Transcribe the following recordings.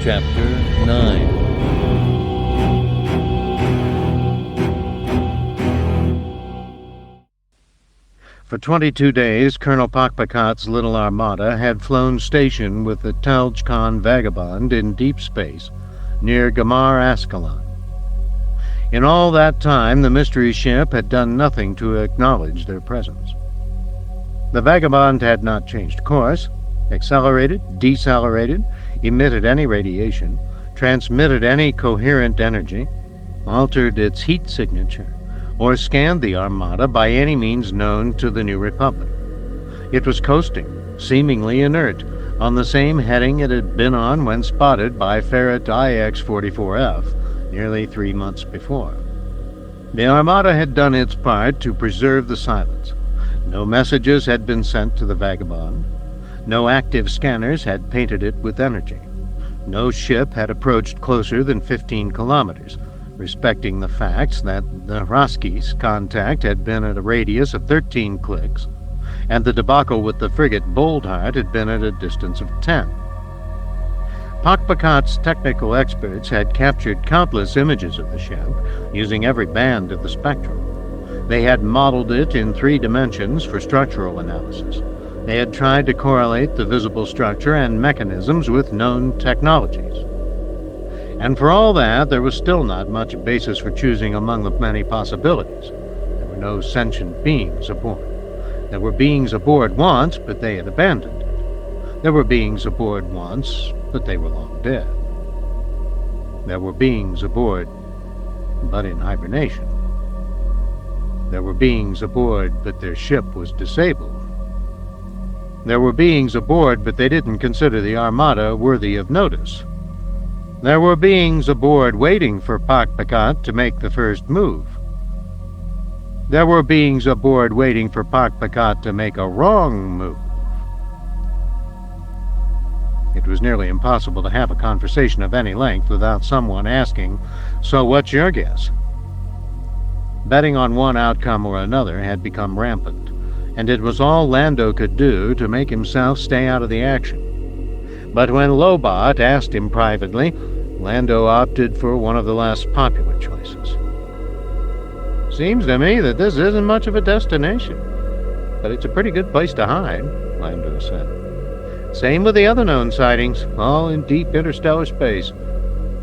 Chapter 9. For 22 days, Colonel Pakpakat's little armada had flown station with the Taljkan Vagabond in deep space near Gamar Ascalon. In all that time, the mystery ship had done nothing to acknowledge their presence. The Vagabond had not changed course, accelerated, decelerated, emitted any radiation, transmitted any coherent energy, altered its heat signature, or scanned the Armada by any means known to the New Republic. It was coasting, seemingly inert, on the same heading it had been on when spotted by Ferret IX-44F nearly 3 months before. The Armada had done its part to preserve the silence. No messages had been sent to the Vagabond. No active scanners had painted it with energy. No ship had approached closer than 15 kilometers, respecting the facts that the Hraski's contact had been at a radius of 13 clicks, and the debacle with the frigate Boldheart had been at a distance of 10. Pakpakat's technical experts had captured countless images of the ship, using every band of the spectrum. They had modeled it in 3 dimensions for structural analysis. They had tried to correlate the visible structure and mechanisms with known technologies. And for all that, there was still not much basis for choosing among the many possibilities. There were no sentient beings aboard. There were beings aboard once, but they had abandoned it. There were beings aboard once, but they were long dead. There were beings aboard, but in hibernation. There were beings aboard, but their ship was disabled. There were beings aboard, but they didn't consider the Armada worthy of notice. There were beings aboard waiting for Pakpakat to make the first move. There were beings aboard waiting for Pakpakat to make a wrong move. It was nearly impossible to have a conversation of any length without someone asking, "So what's your guess?" Betting on one outcome or another had become rampant, and it was all Lando could do to make himself stay out of the action. But when Lobot asked him privately, Lando opted for one of the less popular choices. "Seems to me that this isn't much of a destination, but it's a pretty good place to hide," Lando said. "Same with the other known sightings, all in deep interstellar space.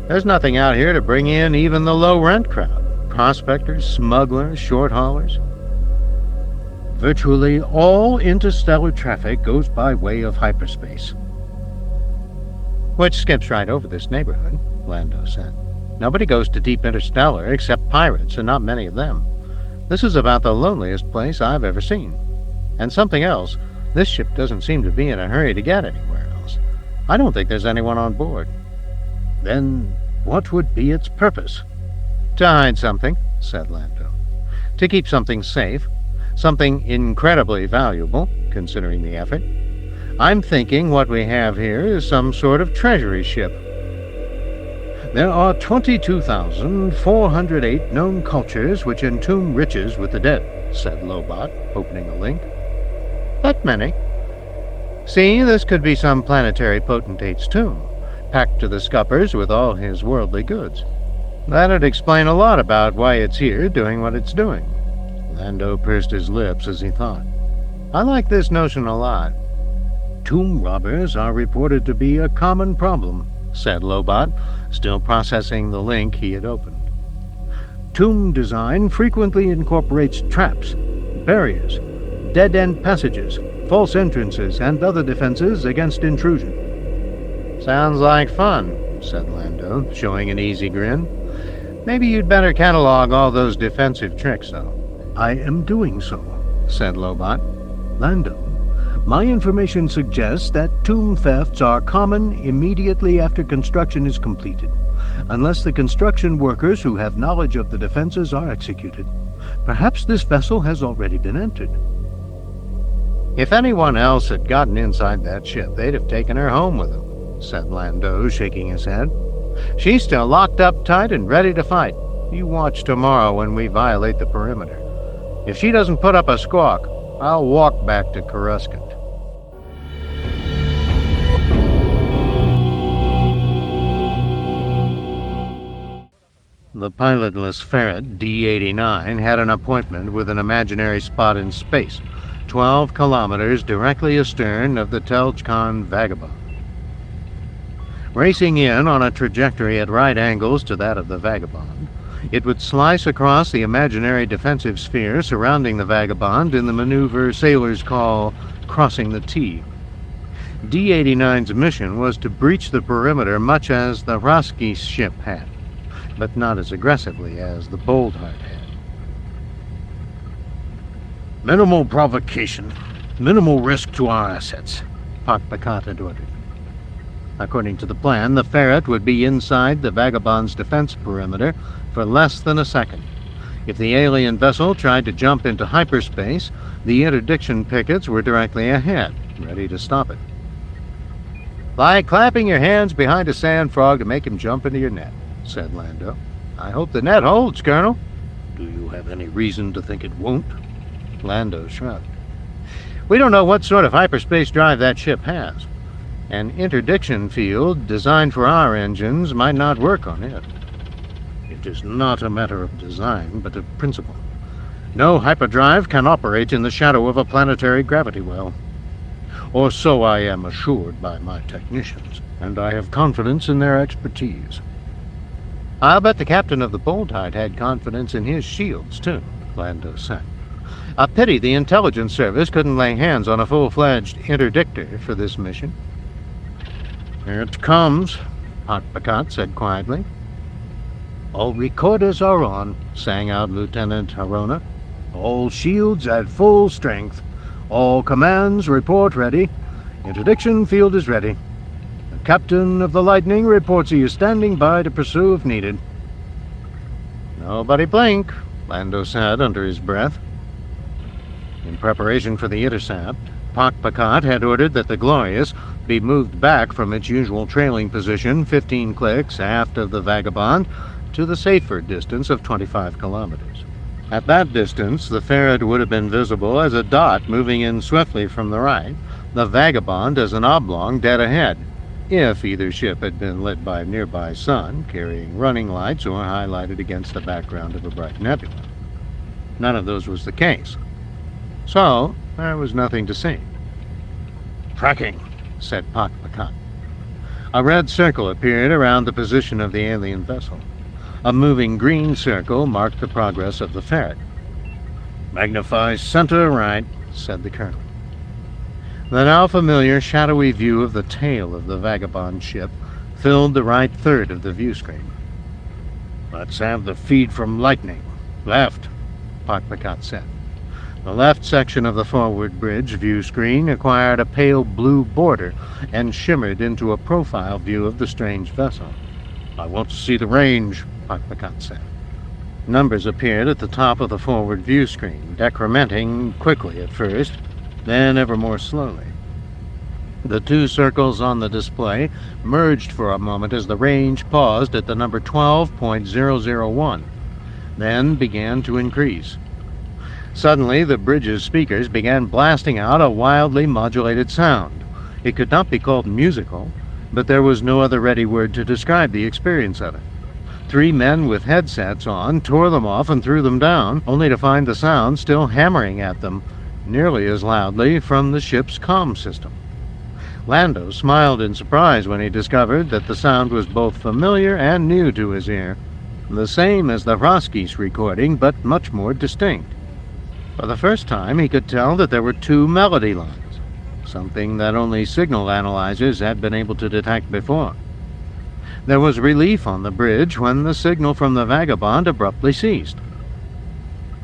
There's nothing out here to bring in even the low-rent crowd. Prospectors, smugglers, short-haulers. Virtually all interstellar traffic goes by way of hyperspace." "Which skips right over this neighborhood," Lando said. "Nobody goes to deep interstellar except pirates, and not many of them. This is about the loneliest place I've ever seen. And something else, this ship doesn't seem to be in a hurry to get anywhere else. I don't think there's anyone on board." "Then what would be its purpose?" "To hide something," said Lando. "To keep something safe, something incredibly valuable, considering the effort. I'm thinking what we have here is some sort of treasury ship." "There are 22,408 known cultures which entomb riches with the dead," said Lobot, opening a link. "That many? See, this could be some planetary potentate's tomb, packed to the scuppers with all his worldly goods. That'd explain a lot about why it's here doing what it's doing." Lando pursed his lips as he thought. "I like this notion a lot." "Tomb robbers are reported to be a common problem," said Lobot, still processing the link he had opened. "Tomb design frequently incorporates traps, barriers, dead-end passages, false entrances, and other defenses against intrusion." "Sounds like fun," said Lando, showing an easy grin. "Maybe you'd better catalog all those defensive tricks, though." "I am doing so," said Lobot. "Lando, my information suggests that tomb thefts are common immediately after construction is completed, unless the construction workers who have knowledge of the defenses are executed. Perhaps this vessel has already been entered." "If anyone else had gotten inside that ship, they'd have taken her home with them," said Lando, shaking his head. "She's still locked up tight and ready to fight. You watch tomorrow when we violate the perimeter. If she doesn't put up a squawk, I'll walk back to Coruscant." The pilotless ferret, D89, had an appointment with an imaginary spot in space, 12 kilometers directly astern of the Telchcon Vagabond. Racing in on a trajectory at right angles to that of the Vagabond, it would slice across the imaginary defensive sphere surrounding the Vagabond in the maneuver sailors call crossing the T. D-89's mission was to breach the perimeter much as the Roski's ship had, but not as aggressively as the Boldheart had. Minimal provocation, minimal risk to our assets, Kube-McDowell had ordered. According to the plan, the ferret would be inside the Vagabond's defense perimeter for less than a second. If the alien vessel tried to jump into hyperspace, the interdiction pickets were directly ahead, ready to stop it. "Like clapping your hands behind a sand frog to make him jump into your net," said Lando. "I hope the net holds, Colonel." "Do you have any reason to think it won't?" Lando shrugged. "We don't know what sort of hyperspace drive that ship has. An interdiction field designed for our engines might not work on it." "It is not a matter of design, but of principle. No hyperdrive can operate in the shadow of a planetary gravity well. Or so I am assured by my technicians, and I have confidence in their expertise." "I'll bet the captain of the Boldheart had confidence in his shields, too," Lando said. "A pity the intelligence service couldn't lay hands on a full-fledged interdictor for this mission." "Here it comes," Kube-McDowell said quietly. "All recorders are on," sang out Lieutenant Harona. "All shields at full strength. All commands report ready. Interdiction field is ready. The captain of the Lightning reports he is standing by to pursue if needed." "Nobody blink," Lando said under his breath. In preparation for the intercept, Kube-McDowell had ordered that the Glorious be moved back from its usual trailing position 15 clicks aft of the Vagabond to the safer distance of 25 kilometers. At that distance, the ferret would have been visible as a dot moving in swiftly from the right, the Vagabond as an oblong dead ahead, if either ship had been lit by a nearby sun, carrying running lights or highlighted against the background of a bright nebula. None of those was the case. So, there was nothing to see. "Tracking," said Kube-McDowell. A red circle appeared around the position of the alien vessel. A moving green circle marked the progress of the ferret. "Magnify center right," said the colonel. The now familiar shadowy view of the tail of the Vagabond ship filled the right third of the view screen. "Let's have the feed from Lightning. Left," Kube-McDowell said. The left section of the forward bridge view screen acquired a pale blue border and shimmered into a profile view of the strange vessel. "I want to see the range," Kube-McDowell said. Numbers appeared at the top of the forward view screen, decrementing quickly at first, then ever more slowly. The two circles on the display merged for a moment as the range paused at the number 12.001, then began to increase. Suddenly, the bridge's speakers began blasting out a wildly modulated sound. It could not be called musical, but there was no other ready word to describe the experience of it. 3 men with headsets on tore them off and threw them down, only to find the sound still hammering at them, nearly as loudly, from the ship's comm system. Lando smiled in surprise when he discovered that the sound was both familiar and new to his ear, the same as the Roski's recording, but much more distinct. For the first time, he could tell that there were 2 melody lines, something that only signal analyzers had been able to detect before. There was relief on the bridge when the signal from the Vagabond abruptly ceased.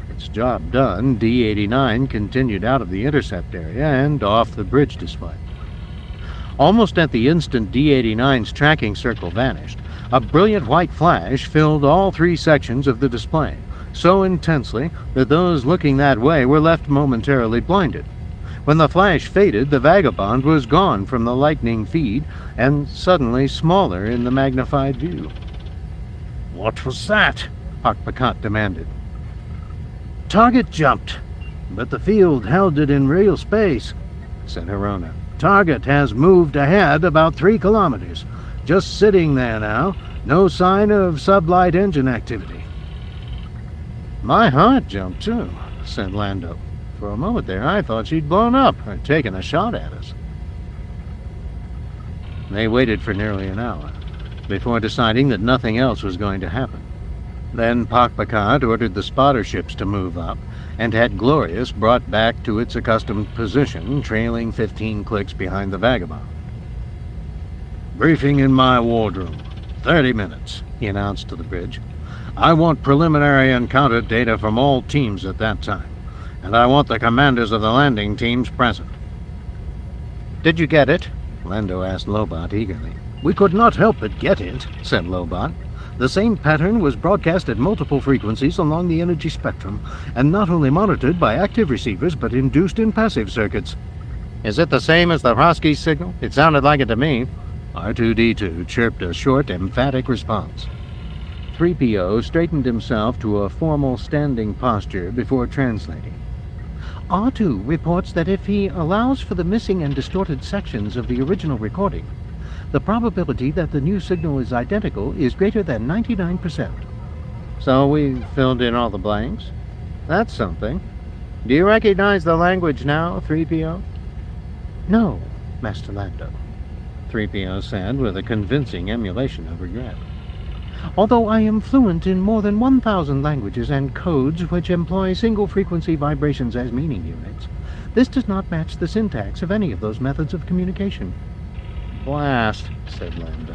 Its job done, D-89 continued out of the intercept area and off the bridge display. Almost at the instant D-89's tracking circle vanished, a brilliant white flash filled all 3 sections of the display, so intensely that those looking that way were left momentarily blinded. When the flash faded, the Vagabond was gone from the lightning feed and suddenly smaller in the magnified view. "What was that?" Kube-McDowell demanded. "Target jumped, but the field held it in real space," said Harona. "Target has moved ahead about 3 kilometers. Just sitting there now, No sign of sublight engine activity. My heart jumped too, said Lando. For a moment there, I thought she'd blown up or taken a shot at us. They waited for nearly an hour before deciding that nothing else was going to happen. Then Kube-McDowell ordered the spotter ships to move up and had Glorious brought back to its accustomed position, trailing 15 clicks behind the Vagabond. Briefing in my wardroom. 30 minutes, he announced to the bridge. I want preliminary encounter data from all teams at that time, and I want the commanders of the landing teams present. Did you get it? Lando asked Lobot eagerly. We could not help but get it, said Lobot. The same pattern was broadcast at multiple frequencies along the energy spectrum, and not only monitored by active receivers, but induced in passive circuits. Is it the same as the Hroski signal? It sounded like it to me. R2-D2 chirped a short, emphatic response. 3PO straightened himself to a formal standing posture before translating. R2 reports that if he allows for the missing and distorted sections of the original recording, the probability that the new signal is identical is greater than 99%. So we filled in all the blanks? That's something. Do you recognize the language now, 3PO? No, Master Lando, 3PO said with a convincing emulation of regret. Although I am fluent in more than 1,000 languages and codes which employ single-frequency vibrations as meaning units, this does not match the syntax of any of those methods of communication. Blast, said Lando.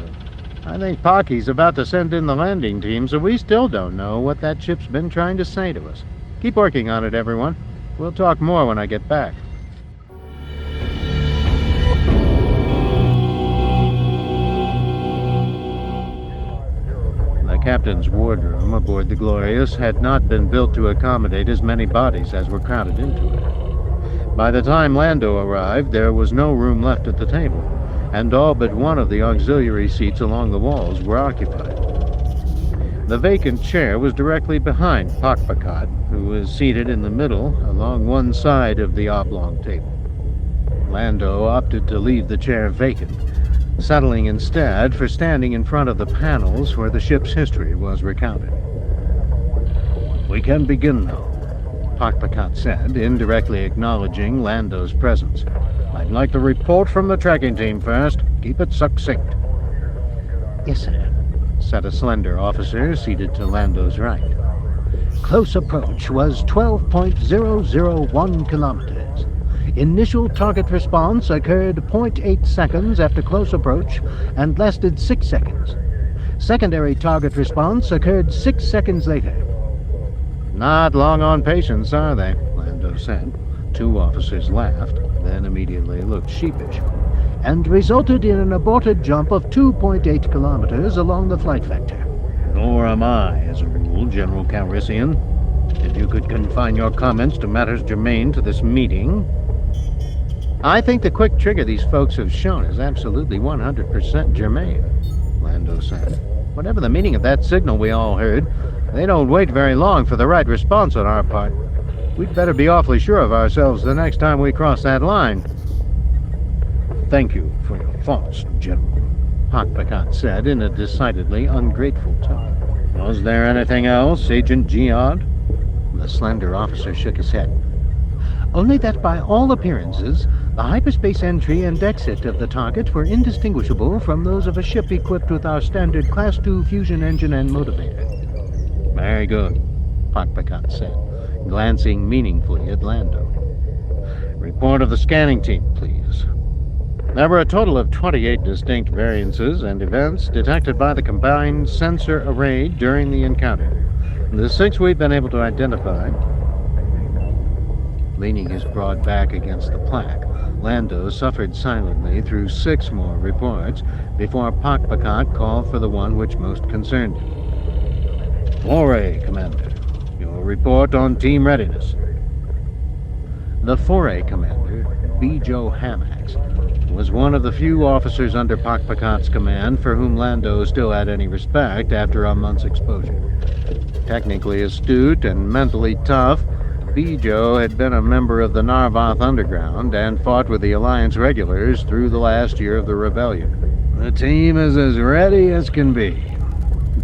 I think Pocky's about to send in the landing team, so we still don't know what that ship's been trying to say to us. Keep working on it, everyone. We'll talk more when I get back. The captain's wardroom aboard the Glorious had not been built to accommodate as many bodies as were crowded into it. By the time Lando arrived, there was no room left at the table, and all but one of the auxiliary seats along the walls were occupied. The vacant chair was directly behind Kube-McDowell, who was seated in the middle along one side of the oblong table. Lando opted to leave the chair vacant, settling instead for standing in front of the panels where the ship's history was recounted. We can begin now, Kube-McDowell said, indirectly acknowledging Lando's presence. I'd like the report from the tracking team first. Keep it succinct. Yes, sir, said a slender officer seated to Lando's right. Close approach was 12.001 kilometers. Initial target response occurred 0.8 seconds after close approach and lasted 6 seconds. Secondary target response occurred 6 seconds later. Not long on patience, are they? Lando said. 2 officers laughed, then immediately looked sheepish. And resulted in an aborted jump of 2.8 kilometers along the flight vector. Nor am I, as a rule, General Calrissian. If you could confine your comments to matters germane to this meeting. I think the quick trigger these folks have shown is absolutely 100% germane, Lando said. Whatever the meaning of that signal we all heard, they don't wait very long for the right response on our part. We'd better be awfully sure of ourselves the next time we cross that line. Thank you for your thoughts, General, Kube-McDowell said in a decidedly ungrateful tone. Was there anything else, Agent Geod? The slender officer shook his head. Only that by all appearances, the hyperspace entry and exit of the target were indistinguishable from those of a ship equipped with our standard Class II fusion engine and motivator. Very good, Kube-McDowell said, glancing meaningfully at Lando. Report of the scanning team, please. There were a total of 28 distinct variances and events detected by the combined sensor array during the encounter. The 6 we've been able to identify. Leaning his broad back against the plaque, Lando suffered silently through 6 more reports before Kube-McDowell called for the one which most concerned him. Foray, Commander. Your report on team readiness. The Foray Commander, B. Joe Hamax, was one of the few officers under Kube-McDowell's command for whom Lando still had any respect after a month's exposure. Technically astute and mentally tough, Joe had been a member of the Narvoth Underground and fought with the Alliance regulars through the last year of the rebellion. The team is as ready as can be,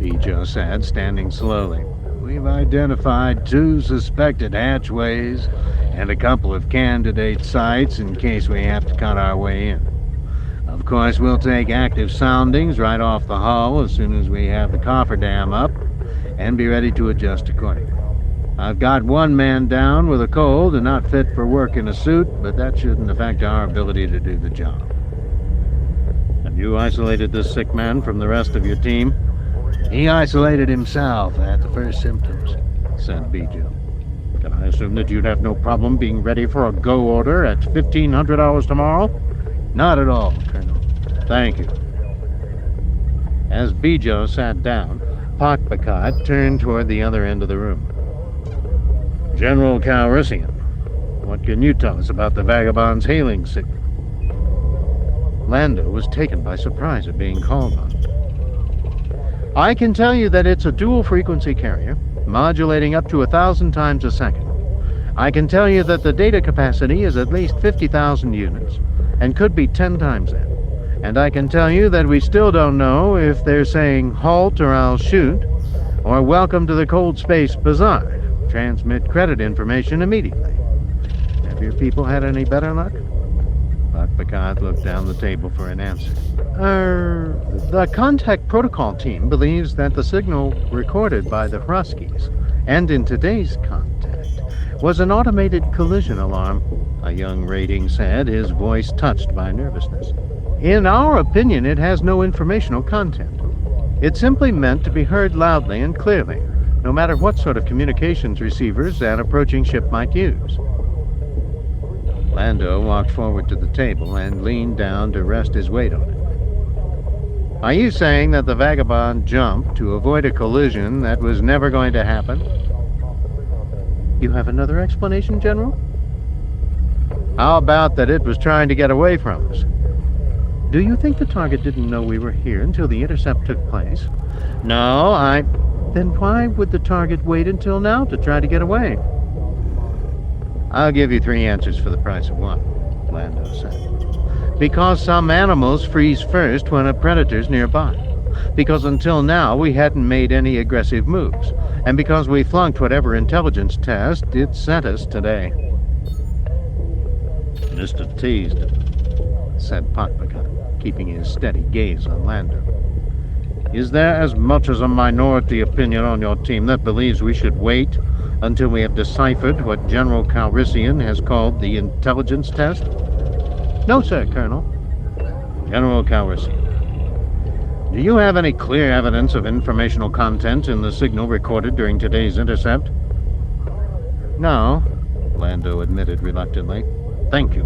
Bijo said, standing slowly. We've identified 2 suspected hatchways and a couple of candidate sites in case we have to cut our way in. Of course, we'll take active soundings right off the hull as soon as we have the cofferdam up and be ready to adjust accordingly. I've got 1 man down with a cold and not fit for work in a suit, but that shouldn't affect our ability to do the job. Have you isolated this sick man from the rest of your team? He isolated himself at the first symptoms, said Bijo. Can I assume that you'd have no problem being ready for a go order at 1500 hours tomorrow? Not at all, Colonel. Thank you. As Bijo sat down, Pakpakat turned toward the other end of the room. General Calrissian, what can you tell us about the vagabond's hailing signal? Lando was taken by surprise at being called on. I can tell you that it's a dual-frequency carrier, modulating up to 1,000 times a second. I can tell you that the data capacity is at least 50,000 units, and could be 10 times that. And I can tell you that we still don't know if they're saying, halt or I'll shoot, or welcome to the Cold Space Bazaar. Transmit credit information immediately. Have your people had any better luck? Pakpakat looked down the table for an answer. The contact protocol team believes that the signal recorded by the Hruskies, and in today's contact, was an automated collision alarm, a young rating said, his voice touched by nervousness. In our opinion, it has no informational content. It's simply meant to be heard loudly and clearly, no matter what sort of communications receivers an approaching ship might use. Lando walked forward to the table and leaned down to rest his weight on it. Are you saying that the vagabond jumped to avoid a collision that was never going to happen? You have another explanation, General? How about that it was trying to get away from us? Do you think the target didn't know we were here until the intercept took place? No, Then why would the target wait until now to try to get away? I'll give you 3 answers for the price of 1, Lando said. Because some animals freeze first when a predator's nearby. Because until now we hadn't made any aggressive moves. And because we flunked whatever intelligence test it sent us today. Mr. Teased, said Pakpakat, keeping his steady gaze on Lando. Is there as much as a minority opinion on your team that believes we should wait until we have deciphered what General Calrissian has called the intelligence test? No, sir, Colonel. General Calrissian, do you have any clear evidence of informational content in the signal recorded during today's intercept? No, Lando admitted reluctantly. Thank you,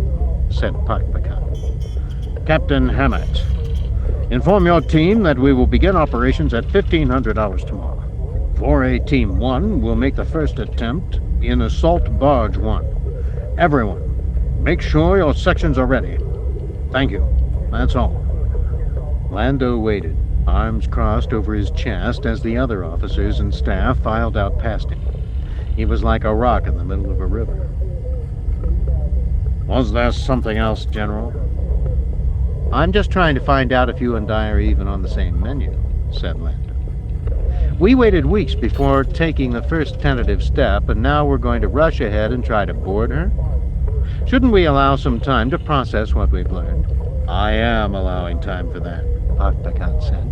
said Pakpakat. Captain Hammett, inform your team that we will begin operations at 1500 hours tomorrow. 4A Team 1 will make the first attempt in Assault Barge 1. Everyone, make sure your sections are ready. Thank you. That's all. Lando waited, arms crossed over his chest as the other officers and staff filed out past him. He was like a rock in the middle of a river. Was there something else, General? I'm just trying to find out if you and I are even on the same menu, said Lando. We waited weeks before taking the first tentative step, and now we're going to rush ahead and try to board her? Shouldn't we allow some time to process what we've learned? I am allowing time for that, Pakpakat said.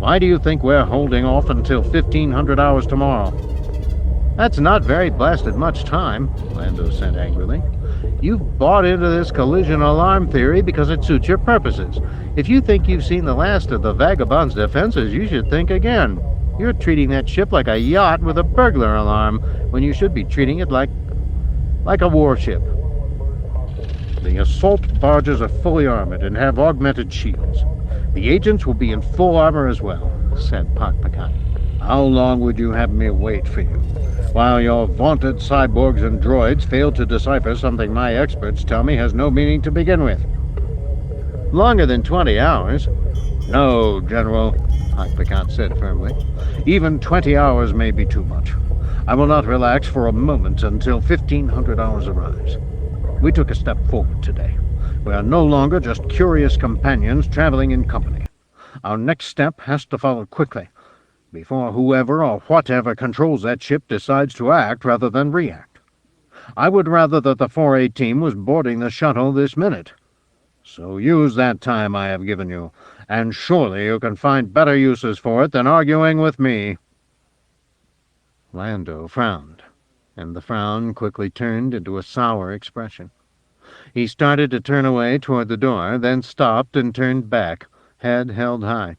Why do you think we're holding off until 1500 hours tomorrow? That's not very blasted much time, Lando said angrily. You've bought into this collision alarm theory because it suits your purposes. If you think you've seen the last of the vagabond's defenses, you should think again. You're treating that ship like a yacht with a burglar alarm, when you should be treating it like a warship. The assault barges are fully armored and have augmented shields. The agents will be in full armor as well, said Pakpakat. How long would you have me wait for you, while your vaunted cyborgs and droids fail to decipher something my experts tell me has no meaning to begin with? Longer than 20 hours. No, General, Pakpakat said firmly. Even 20 hours may be too much. I will not relax for a moment until 1500 hours arrives. We took a step forward today. We are no longer just curious companions traveling in company. Our next step has to follow quickly. before whoever or whatever controls that ship decides to act rather than react. I would rather that the 4A team was boarding the shuttle this minute. So use that time I have given you, and surely you can find better uses for it than arguing with me." Lando frowned, and the frown quickly turned into a sour expression. He started to turn away toward the door, then stopped and turned back, head held high.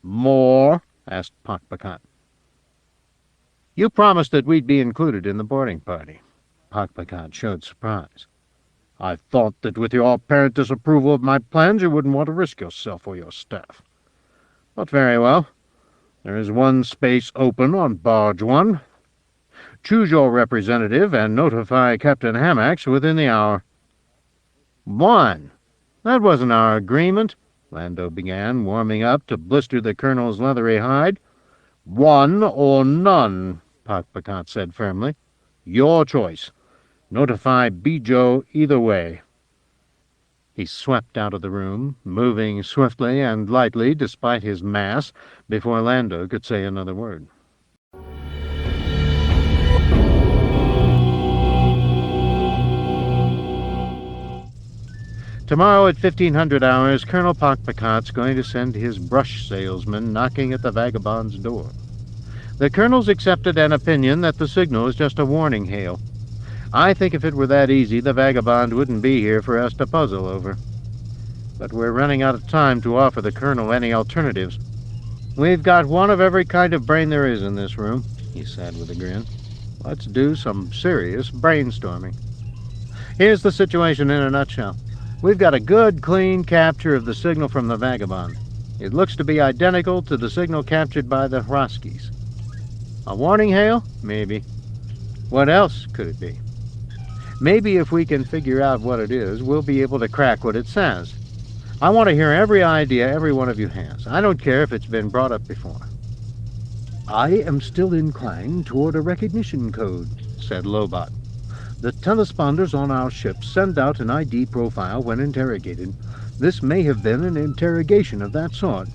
"More?" asked Pakpakat. "You promised that we'd be included in the boarding party." Pakpakat showed surprise. "I thought that with your apparent disapproval of my plans you wouldn't want to risk yourself or your staff. But very well. There is one space open on Barge 1. Choose your representative and notify Captain Hamax within the hour." "One? That wasn't our agreement," Lando began, warming up to blister the colonel's leathery hide. "One or none," Pakpakat said firmly. "Your choice. Notify Bijo either way." He swept out of the room, moving swiftly and lightly despite his mass, before Lando could say another word. Tomorrow at 1500 hours, Colonel Pakpakat's going to send his brush salesman knocking at the vagabond's door. The colonel's accepted an opinion that the signal is just a warning hail. I think if it were that easy, the vagabond wouldn't be here for us to puzzle over. But we're running out of time to offer the colonel any alternatives. "We've got one of every kind of brain there is in this room," he said with a grin. "Let's do some serious brainstorming. Here's the situation in a nutshell. We've got a good, clean capture of the signal from the vagabond. It looks to be identical to the signal captured by the Hroskis. A warning hail? Maybe. What else could it be? Maybe if we can figure out what it is, we'll be able to crack what it says. I want to hear every idea every one of you has. I don't care if it's been brought up before." "I am still inclined toward a recognition code," said Lobot. "The telesponders on our ship send out an ID profile when interrogated. This may have been an interrogation of that sort."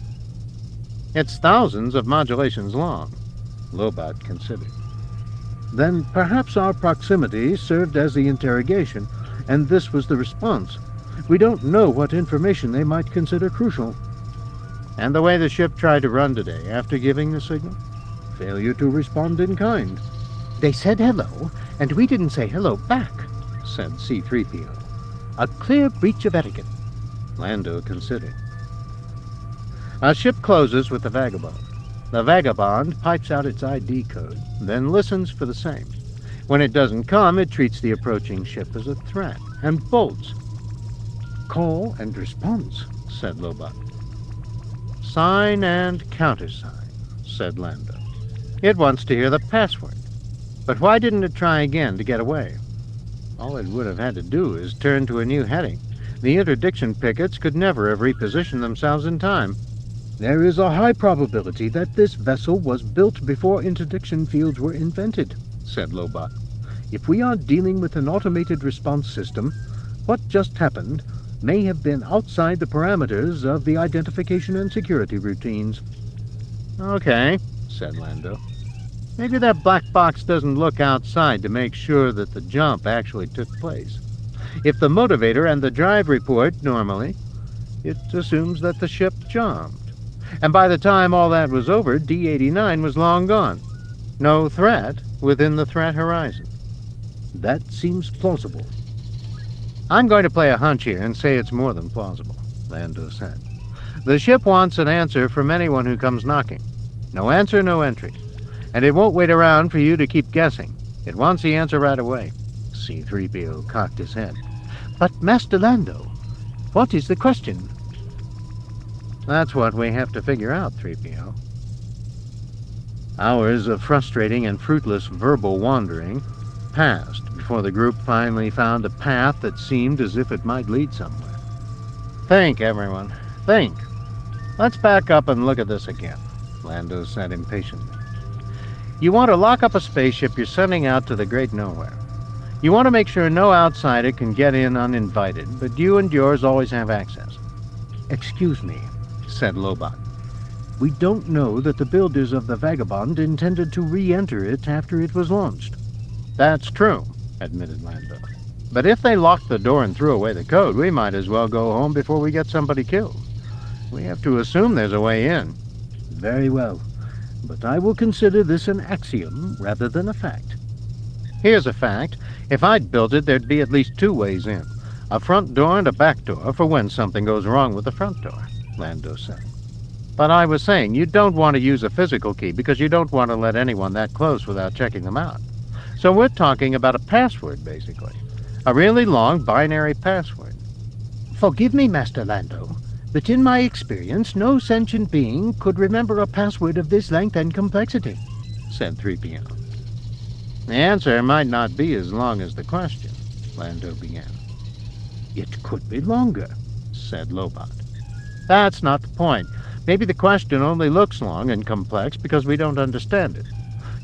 "It's thousands of modulations long," Lobot considered. "Then perhaps our proximity served as the interrogation, and this was the response. We don't know what information they might consider crucial." "And the way the ship tried to run today after giving the signal?" "Failure to respond in kind." "They said hello, and we didn't say hello back," said C-3PO. "A clear breach of etiquette." Lando considered. "Our ship closes with the vagabond. The vagabond pipes out its ID code, then listens for the same. When it doesn't come, it treats the approaching ship as a threat, and bolts." "Call and response," said Lobot. "Sign and countersign," said Lando. "It wants to hear the password. But why didn't it try again to get away? All it would have had to do is turn to a new heading. The interdiction pickets could never have repositioned themselves in time." "There is a high probability that this vessel was built before interdiction fields were invented," said Lobot. "If we are dealing with an automated response system, what just happened may have been outside the parameters of the identification and security routines." "Okay," said Lando. "Maybe that black box doesn't look outside to make sure that the jump actually took place. If the motivator and the drive report normally, it assumes that the ship jumped. And by the time all that was over, D-89 was long gone. No threat within the threat horizon." "That seems plausible." "I'm going to play a hunch here and say it's more than plausible," Lando said. "The ship wants an answer from anyone who comes knocking. No answer, no entry. And it won't wait around for you to keep guessing. It wants the answer right away." C-3PO cocked his head. "But, Master Lando, what is the question?" "That's what we have to figure out, 3PO. Hours of frustrating and fruitless verbal wandering passed before the group finally found a path that seemed as if it might lead somewhere. "Think, everyone. Think. Let's back up and look at this again," Lando said impatiently. "You want to lock up a spaceship you're sending out to the great nowhere. You want to make sure no outsider can get in uninvited, but you and yours always have access." "Excuse me," said Lobot. We don't know that the builders of the Vagabond intended to re-enter it after it was launched. That's true, admitted Lando. But if they locked the door and threw away the code, we might as well go home before we get somebody killed. We have to assume there's a way in. Very well, but I will consider this an axiom rather than a fact. Here's a fact. If I'd built it, there'd be at least two ways in. A front door and a back door for when something goes wrong with the front door, Lando said. But I was saying, you don't want to use a physical key because you don't want to let anyone that close without checking them out. So we're talking about a password, basically. A really long binary password. Forgive me, Master Lando, but in my experience, no sentient being could remember a password of this length and complexity, said 3PO. The answer might not be as long as the question, Lando began. It could be longer, said Lobot. That's not the point. Maybe the question only looks long and complex because we don't understand it.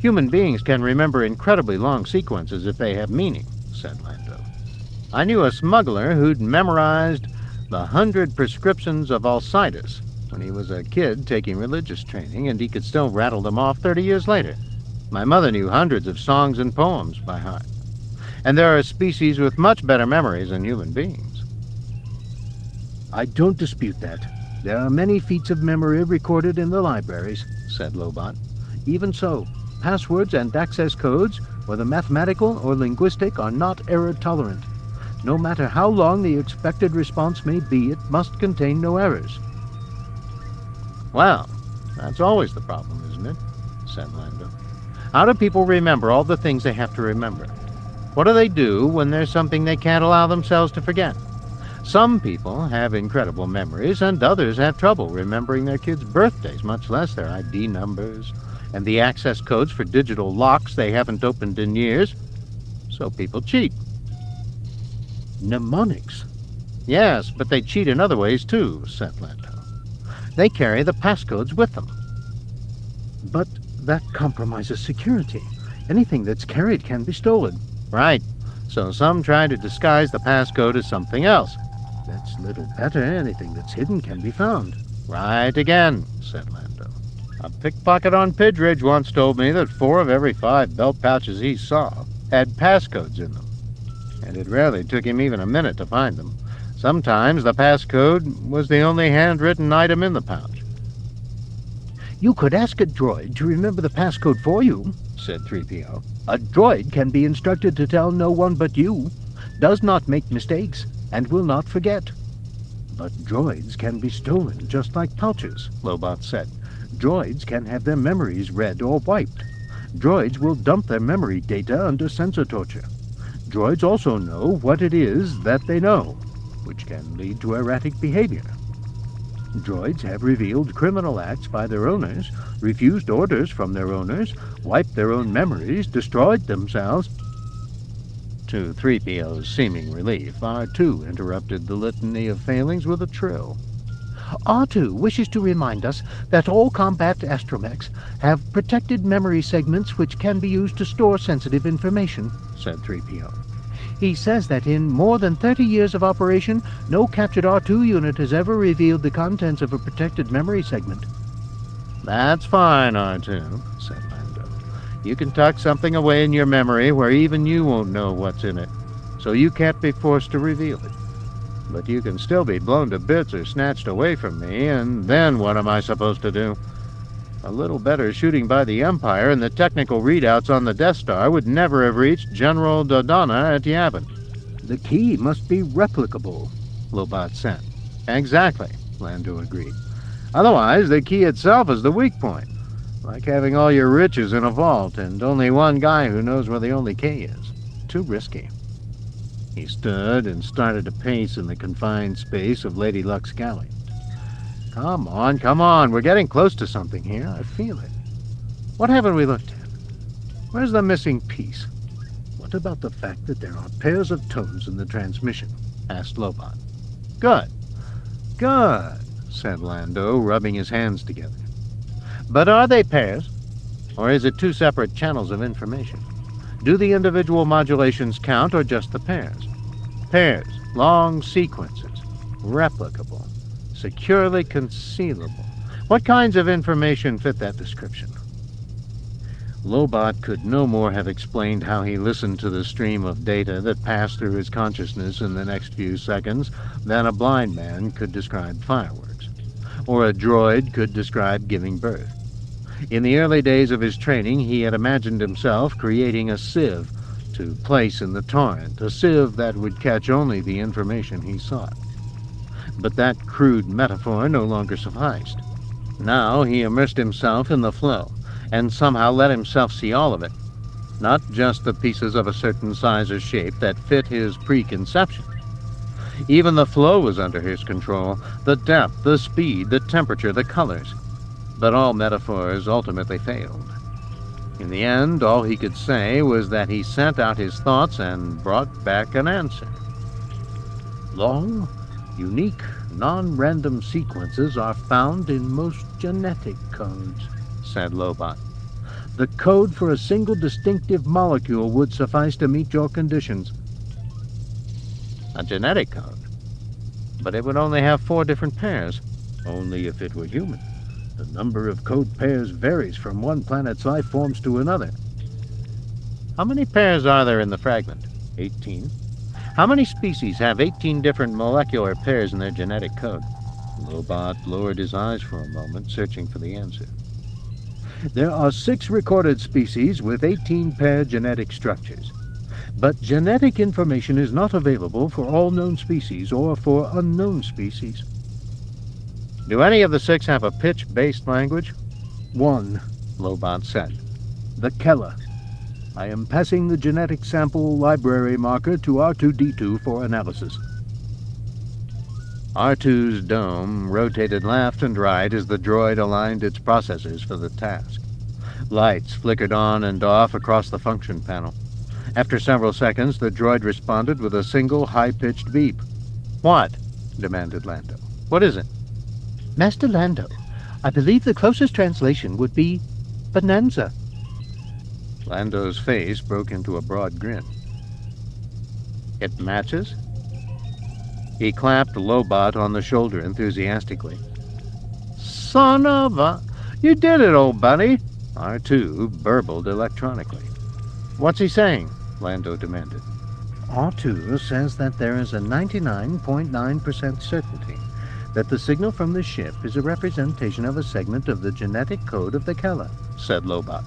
Human beings can remember incredibly long sequences if they have meaning, said Lando. I knew a smuggler who'd memorized the 100 prescriptions of Alcides when he was a kid taking religious training, and he could still rattle them off 30 years later. My mother knew hundreds of songs and poems by heart. And there are species with much better memories than human beings. I don't dispute that. There are many feats of memory recorded in the libraries, said Lobot. Even so, passwords and access codes, whether mathematical or linguistic, are not error-tolerant. No matter how long the expected response may be, it must contain no errors. Well, that's always the problem, isn't it? Said Lando. How do people remember all the things they have to remember? What do they do when there's something they can't allow themselves to forget? Some people have incredible memories, and others have trouble remembering their kids' birthdays, much less their ID numbers and the access codes for digital locks they haven't opened in years. So people cheat. Mnemonics? Yes, but they cheat in other ways too, said Lando. They carry the passcodes with them. But that compromises security. Anything that's carried can be stolen. Right. So some try to disguise the passcode as something else. That's little better. Anything that's hidden can be found. Right again, said Lando. A pickpocket on Pidge Ridge once told me that 4 of every 5 belt pouches he saw had passcodes in them. And it rarely took him even a minute to find them. Sometimes the passcode was the only handwritten item in the pouch. You could ask a droid to remember the passcode for you, said 3PO. A droid can be instructed to tell no one but you, does not make mistakes, and will not forget. But droids can be stolen just like pouches, Lobot said. Droids can have their memories read or wiped. Droids will dump their memory data under sensor torture. Droids also know what it is that they know, which can lead to erratic behavior. Droids have revealed criminal acts by their owners, refused orders from their owners, wiped their own memories, destroyed themselves. To 3PO's seeming relief, R2 interrupted the litany of failings with a trill. R2 wishes to remind us that all combat astromechs have protected memory segments which can be used to store sensitive information, said 3PO. He says that in more than 30 years of operation, no captured R2 unit has ever revealed the contents of a protected memory segment. That's fine, R2, said Lando. You can tuck something away in your memory where even you won't know what's in it, so you can't be forced to reveal it. But you can still be blown to bits or snatched away from me, and then what am I supposed to do? A little better shooting by the Empire and the technical readouts on the Death Star would never have reached General Dodonna at Yavin. The key must be replicable, Lobot said. Exactly, Lando agreed. Otherwise, the key itself is the weak point. Like having all your riches in a vault and only one guy who knows where the only key is. Too risky. He stood and started to pace in the confined space of Lady Luck's galley. Come on, we're getting close to something here. I feel it. What haven't we looked at? Where's the missing piece? What about the fact that there are pairs of tones in the transmission? Asked Lobot. Good, said Lando, rubbing his hands together. But are they pairs? Or is it 2 separate channels of information? Do the individual modulations count, or just the pairs? Pairs, long sequences, replicable, securely concealable. What kinds of information fit that description? Lobot could no more have explained how he listened to the stream of data that passed through his consciousness in the next few seconds than a blind man could describe fireworks, or a droid could describe giving birth. In the early days of his training, he had imagined himself creating a sieve to place in the torrent, a sieve that would catch only the information he sought. But that crude metaphor no longer sufficed. Now he immersed himself in the flow, and somehow let himself see all of it, not just the pieces of a certain size or shape that fit his preconception. Even the flow was under his control, the depth, the speed, the temperature, the colors. But all metaphors ultimately failed. In the end, all he could say was that he sent out his thoughts and brought back an answer. Long, unique, non-random sequences are found in most genetic codes, said Lobot. The code for a single distinctive molecule would suffice to meet your conditions. A genetic code? But it would only have 4 different pairs. Only if it were human. The number of code pairs varies from one planet's life forms to another. How many pairs are there in the fragment? 18. How many species have 18 different molecular pairs in their genetic code? Lobot lowered his eyes for a moment, searching for the answer. There are 6 recorded species with 18 paired genetic structures. But genetic information is not available for all known species or for unknown species. Do any of the 6 have a pitch-based language? 1, Lobot said. The Keller. I am passing the genetic sample library marker to R2-D2 for analysis. R2's dome rotated left and right as the droid aligned its processors for the task. Lights flickered on and off across the function panel. After several seconds, the droid responded with a single high-pitched beep. What? Demanded Lando. What is it? Master Lando, I believe the closest translation would be bonanza. Lando's face broke into a broad grin. It matches? He clapped Lobot on the shoulder enthusiastically. Son of a... You did it, old buddy! R2 burbled electronically. What's he saying? Lando demanded. R2 says that there is a 99.9% certainty that the signal from the ship is a representation of a segment of the genetic code of the Keller, said Lobot.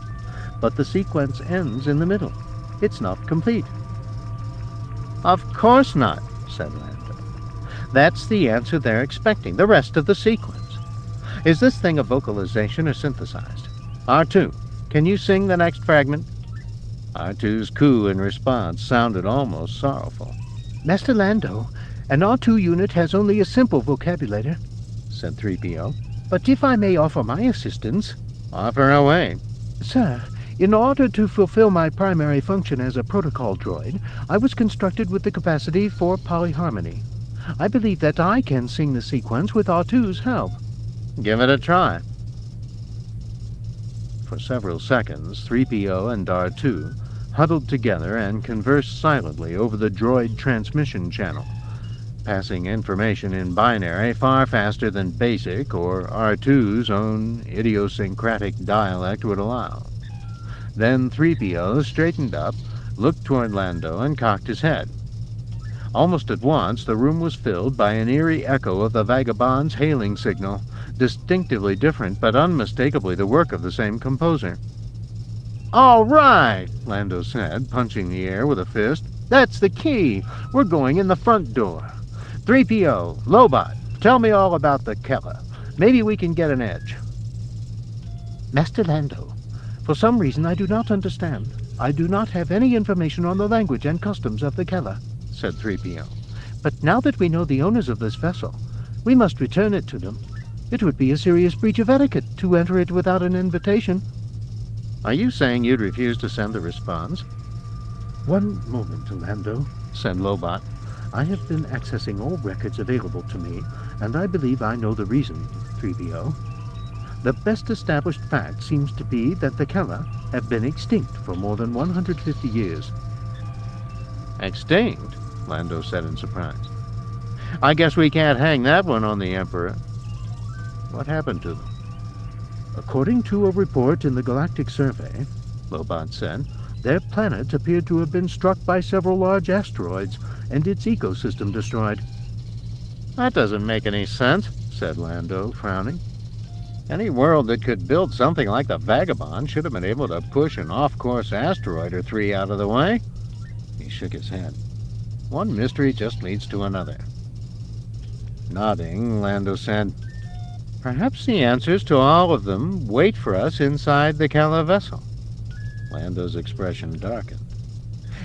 But the sequence ends in the middle. It's not complete. Of course not, said Lando. That's the answer they're expecting, the rest of the sequence. Is this thing a vocalization or synthesized? R2, can you sing the next fragment? R2's coo in response sounded almost sorrowful. Master Lando, an R2 unit has only a simple vocabulary, said 3PO. But if I may offer my assistance... Offer away. Sir, in order to fulfill my primary function as a protocol droid, I was constructed with the capacity for polyharmony. I believe that I can sing the sequence with R2's help. Give it a try. For several seconds, 3PO and R2 huddled together and conversed silently over the droid transmission channel, passing information in binary far faster than BASIC or R2's own idiosyncratic dialect would allow. Then 3PO straightened up, looked toward Lando, and cocked his head. Almost at once, the room was filled by an eerie echo of the vagabond's hailing signal, distinctively different but unmistakably the work of the same composer. All right, Lando said, punching the air with a fist. That's the key. We're going in the front door. 3PO, Lobot, tell me all about the Keller. Maybe we can get an edge. Master Lando, for some reason I do not understand. I do not have any information on the language and customs of the Keller, said 3PO. But now that we know the owners of this vessel, we must return it to them. It would be a serious breach of etiquette to enter it without an invitation. Are you saying you'd refuse to send the response? One moment, Lando, said Lobot. I have been accessing all records available to me, and I believe I know the reason, 3PO. The best established fact seems to be that the Keller have been extinct for more than 150 years. Extinct? Lando said in surprise. I guess we can't hang that one on the Emperor. What happened to them? According to a report in the Galactic Survey, Lobot said, their planet appeared to have been struck by several large asteroids and its ecosystem destroyed. That doesn't make any sense, said Lando, frowning. Any world that could build something like the Vagabond should have been able to push an off-course asteroid or three out of the way. He shook his head. One mystery just leads to another. Nodding, Lando said, "Perhaps the answers to all of them wait for us inside the Kala vessel." Lando's expression darkened.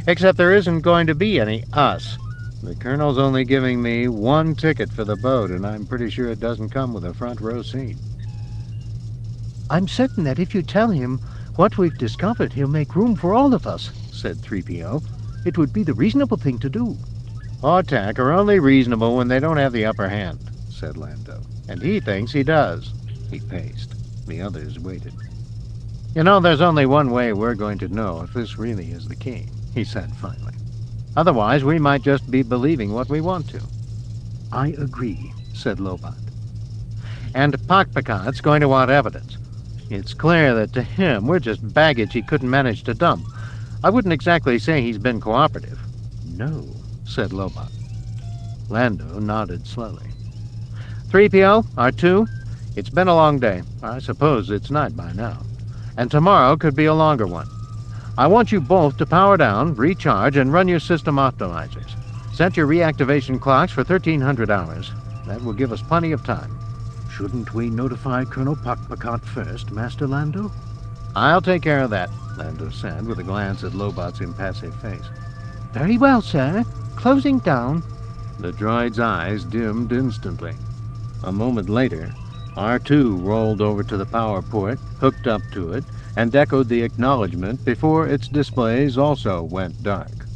"Except there isn't going to be any us. The Colonel's only giving me one ticket for the boat, and I'm pretty sure it doesn't come with a front row seat." "I'm certain that if you tell him what we've discovered, he'll make room for all of us," said 3PO. "It would be the reasonable thing to do." "Autak are only reasonable when they don't have the upper hand," said Lando. "And he thinks he does." He paced. The others waited. "You know, there's only one way we're going to know if this really is the key," he said finally. "Otherwise, we might just be believing what we want to." "I agree," said Lobot. "And Pakpakat's going to want evidence. It's clear that to him we're just baggage he couldn't manage to dump. I wouldn't exactly say he's been cooperative." "No," said Lobot. Lando nodded slowly. 3PO, R2, it's been a long day. I suppose it's night by now. And tomorrow could be a longer one. I want you both to power down, recharge, and run your system optimizers. Set your reactivation clocks for 1300 hours. That will give us plenty of time. "Shouldn't we notify Colonel Pakpakat first, Master Lando?" "I'll take care of that," Lando said with a glance at Lobot's impassive face. "Very well, sir. Closing down." The droid's eyes dimmed instantly. A moment later, R2 rolled over to the power port, hooked up to it, and echoed the acknowledgement before its displays also went dark.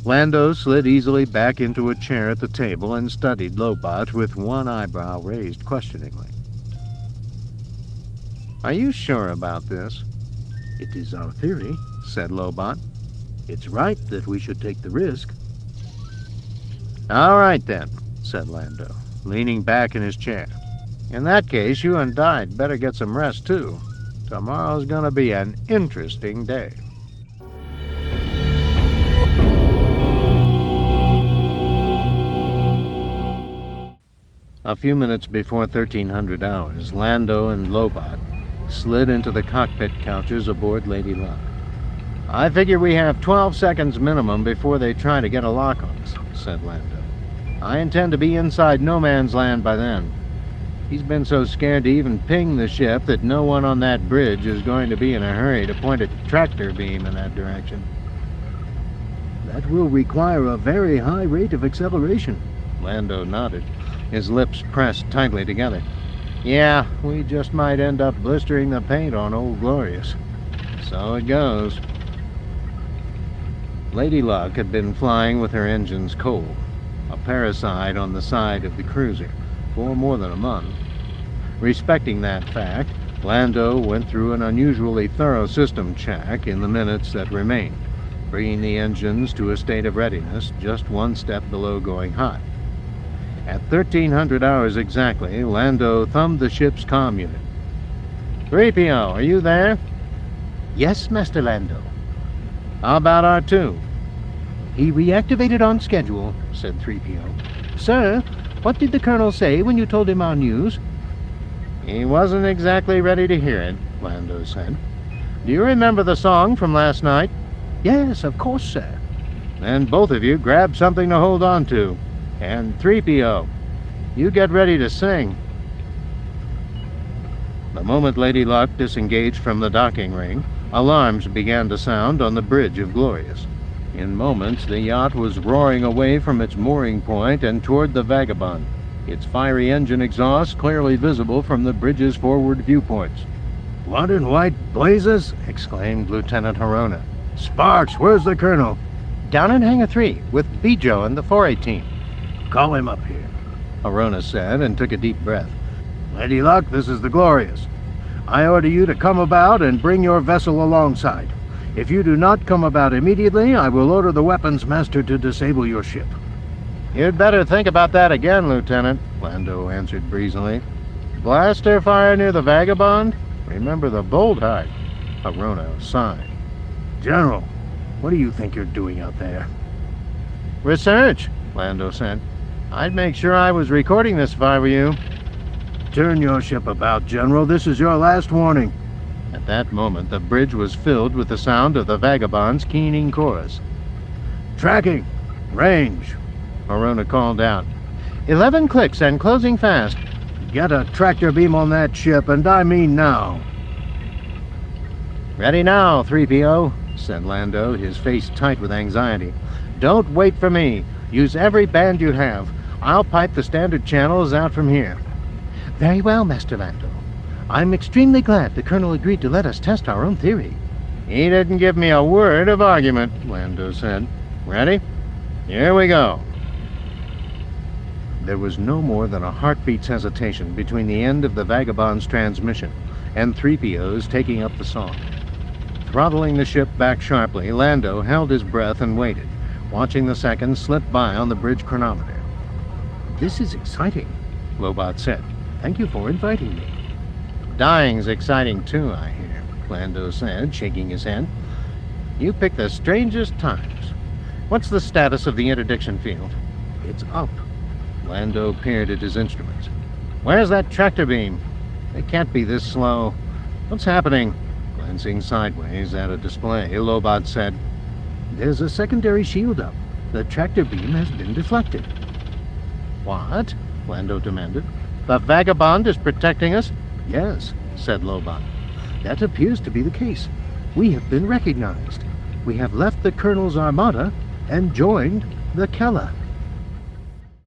Lando slid easily back into a chair at the table and studied Lobot with one eyebrow raised questioningly. "Are you sure about this?" "It is our theory," said Lobot. "It's right that we should take the risk." "All right, then," said Lando, leaning back in his chair. "In that case, you and I'd better get some rest, too. Tomorrow's going to be an interesting day." A few minutes before 1300 hours, Lando and Lobot slid into the cockpit couches aboard Lady Luck. "I figure we have 12 seconds minimum before they try to get a lock on us," said Lando. "I intend to be inside no man's land by then. He's been so scared to even ping the ship that no one on that bridge is going to be in a hurry to point a tractor beam in that direction." "That will require a very high rate of acceleration." Lando nodded, his lips pressed tightly together. "Yeah, we just might end up blistering the paint on Old Glorious. So it goes." Lady Luck had been flying with her engines cold, a parasite on the side of the cruiser, for more than a month. Respecting that fact, Lando went through an unusually thorough system check in the minutes that remained, bringing the engines to a state of readiness just one step below going hot. At 1300 hours exactly, Lando thumbed the ship's comm unit. 3PO, are you there? "Yes, Master Lando." "How about R2? "He reactivated on schedule," said 3PO. "Sir, what did the Colonel say when you told him our news?" "He wasn't exactly ready to hear it," Lando said. "Do you remember the song from last night?" "Yes, of course, sir." "Then both of you grab something to hold on to. And 3PO, you get ready to sing." The moment Lady Luck disengaged from the docking ring, alarms began to sound on the bridge of Glorious. In moments, the yacht was roaring away from its mooring point and toward the Vagabond, its fiery engine exhaust clearly visible from the bridge's forward viewports. "What in white blazes?" exclaimed Lieutenant Harona. "Sparks, where's the Colonel?" "Down in Hangar 3, with Bijo and the 418. "Call him up here," Harona said, and took a deep breath. "Lady Luck, this is the Glorious. I order you to come about and bring your vessel alongside. If you do not come about immediately, I will order the weapons master to disable your ship." "You'd better think about that again, Lieutenant," Lando answered breezily. Blaster fire near the Vagabond? Remember the bolt height. Arona sighed. General, what do you think you're doing out there? Research, Lando said. I'd make sure I was recording this if I were you. Turn your ship about, General. This is your last warning. At that moment, the bridge was filled with the sound of the Vagabond's keening chorus. Tracking. Range. Arona called out. 11 clicks and closing fast. Get a tractor beam on that ship, and I mean now. Ready now, 3PO, said Lando, his face tight with anxiety. Don't wait for me. Use every band you have. I'll pipe the standard channels out from here. Very well, Master Lando. I'm extremely glad the Colonel agreed to let us test our own theory. He didn't give me a word of argument, Lando said. Ready? Here we go. There was no more than a heartbeat's hesitation between the end of the Vagabond's transmission and 3PO's taking up the song. Throttling the ship back sharply, Lando held his breath and waited, watching the seconds slip by on the bridge chronometer. This is exciting, Lobot said. Thank you for inviting me. Dying's exciting too, I hear, Lando said, shaking his head. You pick the strangest times. What's the status of the interdiction field? It's up. Lando peered at his instruments. Where's that tractor beam? It can't be this slow. What's happening? Glancing sideways at a display, Lobot said, There's a secondary shield up. The tractor beam has been deflected. What? Lando demanded. The Vagabond is protecting us? Yes, said Lobot. That appears to be the case. We have been recognized. We have left the Colonel's armada and joined the Kella.